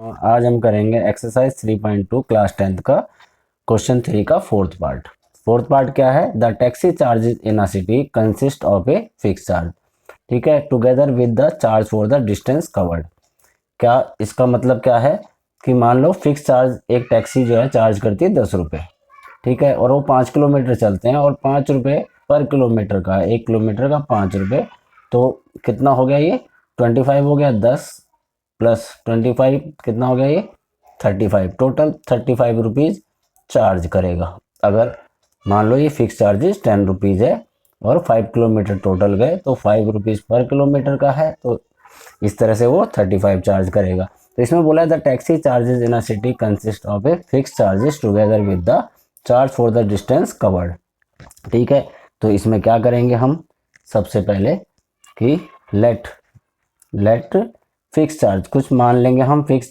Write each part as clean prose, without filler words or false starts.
आज हम करेंगे एक्सरसाइज 3.2 क्लास 10th का क्वेश्चन 3 का फोर्थ पार्ट क्या है। The taxi charges in a city consist of a fix charge, ठीक है, together with the charge for the distance covered. क्या इसका मतलब क्या है कि मान लो फिक्स चार्ज एक टैक्सी जो है चार्ज करती है 10 रुपये, ठीक है, और वो 5 किलोमीटर चलते हैं और 5 रुपये पर किलोमीटर का, 1 किलोमीटर का 5 रुपये, तो कितना हो गया ये 25 हो गया। 10 प्लस 25 कितना हो गया ये 35, टोटल 35 रुपीज़ चार्ज करेगा। अगर मान लो ये फिक्स चार्जेस 10 रुपीज़ है और 5 किलोमीटर टोटल गए तो 5 रुपीज़ पर किलोमीटर का है, तो इस तरह से वो 35 चार्ज करेगा। तो इसमें बोला है the taxi charges in a city consist of a fix charges together with the charge for the distance covered, ठीक है। तो इसमें क्या करेंगे हम, सबसे पहले कि लेट फिक्स चार्ज कुछ मान लेंगे हम। फिक्स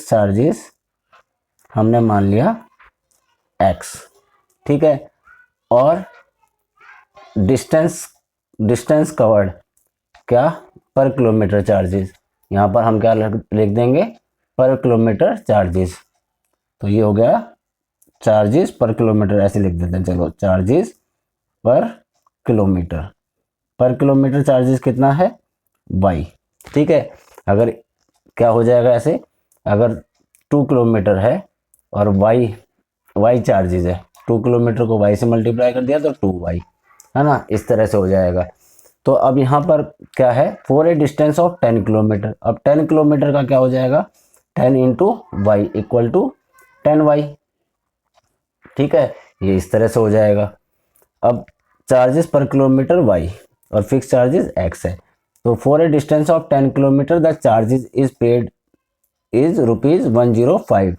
चार्जेस हमने मान लिया x, ठीक है, और डिस्टेंस कवर्ड क्या, पर किलोमीटर चार्जेस। यहाँ पर हम क्या लिख देंगे, पर किलोमीटर चार्जेस। तो ये हो गया चार्जेस पर किलोमीटर, ऐसे लिख देते हैं। चलो, चार्जेस किलोमीटर पर किलोमीटर चार्जेस कितना है y, ठीक है। अगर क्या हो जाएगा ऐसे, अगर 2 किलोमीटर है और y चार्जेस है, 2 किलोमीटर को y से मल्टीप्लाई कर दिया तो 2y, है ना, इस तरह से हो जाएगा। तो अब यहाँ पर क्या है, for a distance of 10 kilometre. अब 10 किलोमीटर का क्या हो जाएगा, 10 into Y equal to 10y, ठीक है, ये इस तरह से हो जाएगा। अब चार्जेस पर किलोमीटर y और फिक्स चार्जेस x है, तो for a distance of 10 kilometre the charges is paid is ₹105,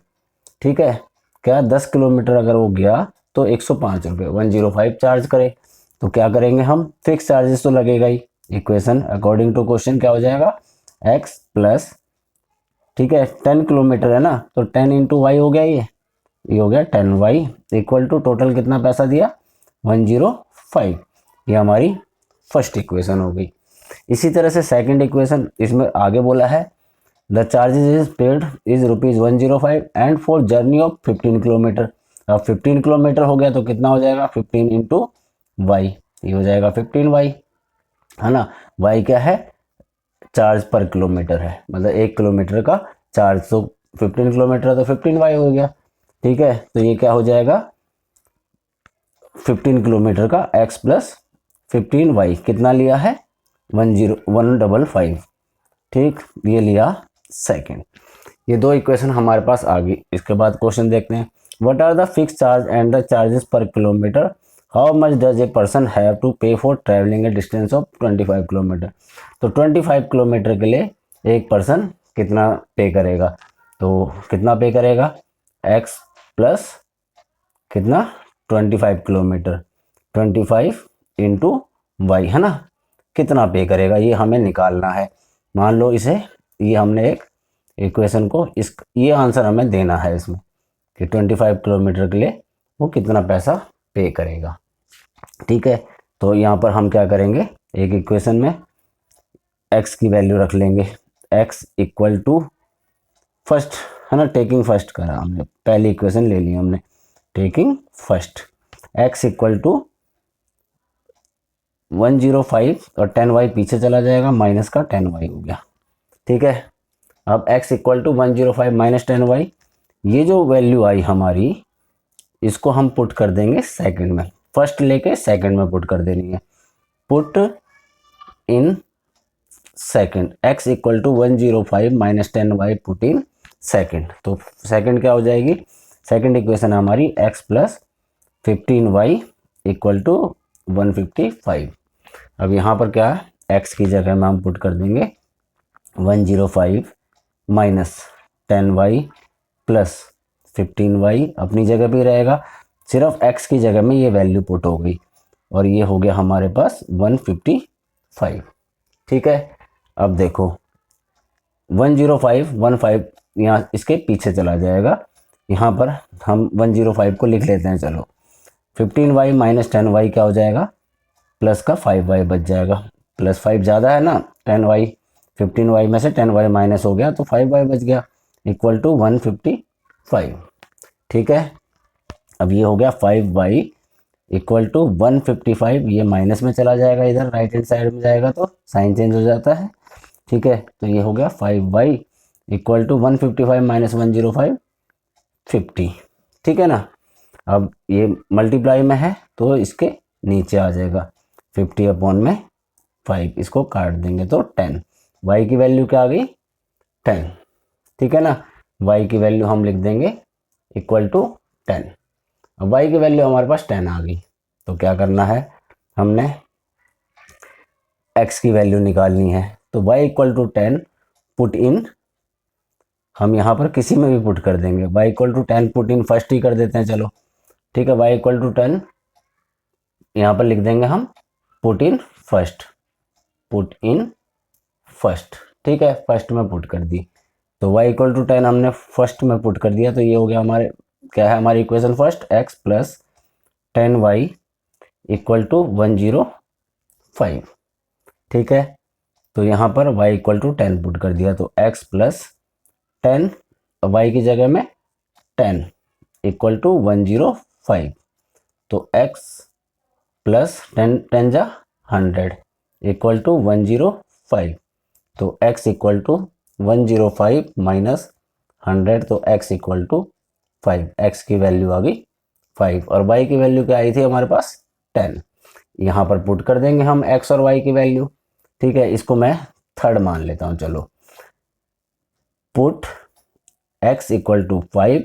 ठीक है। क्या 10 किलोमीटर अगर वो गया तो 105 रुपये, 105 चार्ज करे। तो क्या करेंगे हम, फिक्स चार्जेस तो लगेगा ही। इक्वेशन अकॉर्डिंग टू क्वेश्चन क्या हो जाएगा, x प्लस, ठीक है, 10 किलोमीटर है ना, तो 10 इंटू वाई हो गया, ये हो गया 10y इक्वल टू टोटल कितना पैसा दिया 105। ये हमारी फर्स्ट इक्वेशन हो गई। इसी तरह से सेकंड इक्वेशन, इसमें आगे बोला है the charges is paid is ₹105 and for journey of 15 kilometre. अब 15 किलोमीटर हो गया तो कितना हो जाएगा, 15 इंटू वाई, ये हो जाएगा 15y, है ना। y क्या है, चार्ज पर किलोमीटर है, मतलब 1 किलोमीटर का चार्ज, तो 15 किलोमीटर तो 15y हो गया, ठीक है। तो ये क्या हो जाएगा, 15 किलोमीटर का x प्लस 15y कितना लिया है 105, ठीक, ये लिया सेकंड। ये दो इक्वेशन हमारे पास आ गई। इसके बाद क्वेश्चन देखते हैं, what are the fix charge and the charges per kilometre, how much does a person have to pay for travelling a distance of 25 kilometre. तो 25 किलोमीटर के लिए एक पर्सन कितना पे करेगा, तो कितना पे करेगा, x प्लस कितना 25 किलोमीटर, 25 इंटू वाई, है ना, कितना पे करेगा ये हमें निकालना है। मान लो इसे, ये हमने एक इक्वेशन को, इस ये आंसर हमें देना है इसमें कि 25 किलोमीटर के लिए वो कितना पैसा पे करेगा, ठीक है। तो यहाँ पर हम क्या करेंगे, एक इक्वेशन में x की वैल्यू रख लेंगे, x इक्वल टू फर्स्ट, है ना, टेकिंग फर्स्ट करा हमने, पहली इक्वेशन ले ली हमने taking first, x equal to 105 और 10y पीछे चला जाएगा, माइनस का 10y हो गया, ठीक है। अब x equal to 105 minus 10y, ये जो वैल्यू आई हमारी, इसको हम पुट कर देंगे सेकंड में, फर्स्ट लेके सेकंड में पुट कर देनी है, put in second, x equal to 105 minus 10y put in second. तो सेकंड क्या हो जाएगी, सेकंड इक्वेशन हमारी x plus 15y equal to 155। अब यहाँ पर क्या है, x की जगह में हम पुट कर देंगे 105 माइनस 10y प्लस 15y, अपनी जगह पे रहेगा, सिर्फ x की जगह में ये वैल्यू पुट हो गई और ये हो गया हमारे पास 155, ठीक है। अब देखो 105 यहाँ इसके पीछे चला जाएगा, यहाँ पर हम 105 को लिख लेते हैं। चलो 15y माइनस 10y क्या हो जाएगा, प्लस का 5y बच जाएगा, प्लस 5 ज़्यादा है ना, 10y 15y में से 10y माइनस हो गया तो 5y बच गया, इक्वल टू 155। ठीक है, अब ये हो गया 5y इक्वल टू 155, ये माइनस में चला जाएगा, इधर राइट हैंड साइड में जाएगा तो साइन चेंज हो जाता है। ठीक है, तो ये हो गया 5y इक्वल टू 155 माइनस 105, 50। ठीक है ना, अब ये मल्टीप्लाई में है तो इसके नीचे आ जाएगा 50 अपॉन में 5, इसको काट देंगे तो 10। y की वैल्यू क्या आ गई 10। ठीक है ना, y की वैल्यू हम लिख देंगे इक्वल टू 10। अब y की वैल्यू हमारे पास 10 आ गई तो क्या करना है, हमने x की वैल्यू निकालनी है। तो y equal to 10 put in, हम यहाँ पर किसी में भी पुट कर देंगे, y equal to 10 put in first ही कर देते हैं, चलो ठीक है। y इक्वल टू 10 यहाँ पर लिख देंगे हम put in first, put in first. ठीक है, फर्स्ट में पुट कर दी तो y इक्वल टू 10 हमने फर्स्ट में पुट कर दिया तो ये हो गया हमारे, क्या है हमारी equation first, x plus 10y equal to 105। ठीक है, तो यहाँ पर y इक्वल टू 10 पुट कर दिया तो x प्लस 10, y की जगह में 10 इक्वल टू 105, तो x प्लस 10 10 जा 100 इक्वल टू 105, तो x इक्वल टू 105 माइनस 100, तो x इक्वल टू 5, x की वैल्यू आ गई 5 और y की वैल्यू क्या आई थी हमारे पास 10। यहाँ पर पुट कर देंगे हम x और y की वैल्यू। ठीक है, इसको मैं थर्ड मान लेता हूँ, चलो put x equal to 5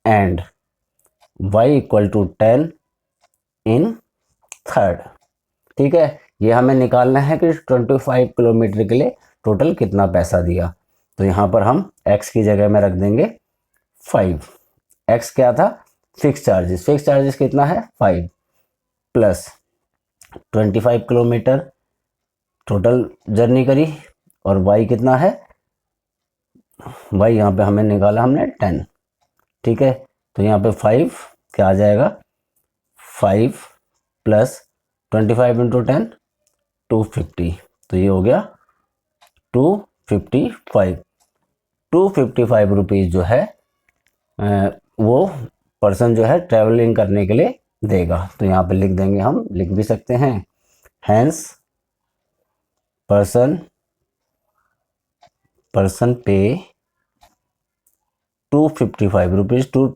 and y equal to 10 in third. ठीक है, ये हमें निकालना है कि 25 किलोमीटर के लिए टोटल कितना पैसा दिया। तो यहाँ पर हम x की जगह में रख देंगे 5। x क्या था, फिक्स चार्जेस, फिक्स चार्जेस कितना है 5 प्लस 25 किलोमीटर टोटल जर्नी करी, और y कितना है, y यहाँ पे हमें निकाला हमने 10। ठीक है, तो यहाँ पे 5 क्या आ जाएगा, 5 प्लस 25 इंटू 10 250, तो ये हो गया 255। 255 रुपीज़ जो है वो पर्सन जो है ट्रैवलिंग करने के लिए देगा। तो यहाँ पे लिख देंगे, हम लिख भी सकते हैं हैंस पर्सन पे 255 रुपीज़, टू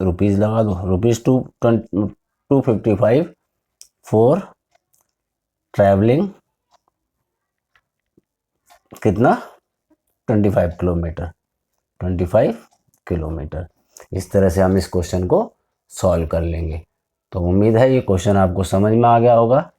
रुपीज़ लगा दो, रुपीज़ 255 फॉर ट्रैवलिंग कितना 25 किलोमीटर, 25 किलोमीटर। इस तरह से हम इस क्वेश्चन को सॉल्व कर लेंगे। तो उम्मीद है ये क्वेश्चन आपको समझ में आ गया होगा।